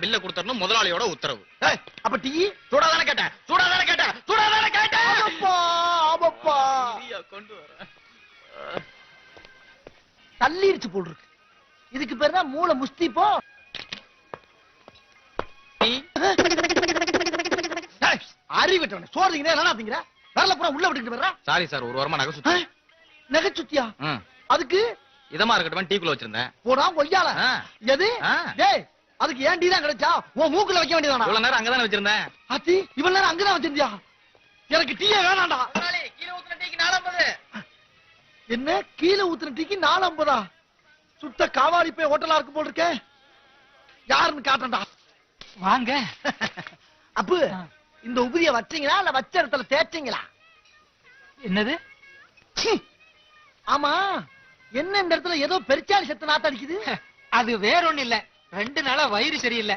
பில்ல கொடுத்தரணும் முதலாளியோட உத்தரவு. அப்ப டீ சூடாதானே கேட்டேன், சூடாதானே கேட்டேன், சூடாதானே கேட்டேன். ஆமாப்பா கொண்டு வரேன். தள்ளிருச்சு போல் இருக்கு. இதுக்கு பேர் தான் மூளை முஸ்தி. போ அறிவிட்டவன சோறு திங்கிற என்ன திங்கிற வரல பூரா உள்ள விட்டுட்டு வர்ற. சாரி சார், ஒரு வாரமா நகை சுத்தி. நகை சுத்தியா? அதுக்கு இதமா இருக்கட்டும் டீக்குள்ள வச்சிருந்தேன். போடா கொய்யால. எது டேய், அதுக்கு ஏன் டீ தான் கிடைச்சா உன் மூக்குல வைக்க வேண்டியதானா? இவ்வளவு நேரம் அங்கதானே வச்சிருந்தேன். அத்தி இவ்வளவு நேரம் அங்கதான் வச்சிருந்தியா? எனக்கு டீயே வேணாம்டா. கீழே ஊத்துன டீக்கு 4.50. என்ன கீழே ஊத்துன டீக்கு 4.50? சுத்த காவாடி போய் ஹோட்டலா இருக்கு போல் இருக்கே. யாருன்னு காட்டண்டா. வாங்க. அப்பு, இந்த உபரிய வச்சீங்களா இல்ல வச்ச இடத்துல தேய்ச்சீங்களா? என்னது? ஆமா, என்ன இந்த இடத்துல ஏதோ பெருச்சாலி செத்து நாத்த அடிக்குது? அது வேற ஒண்ணு இல்ல, 2 நாளா வயிறு சரியில்லை.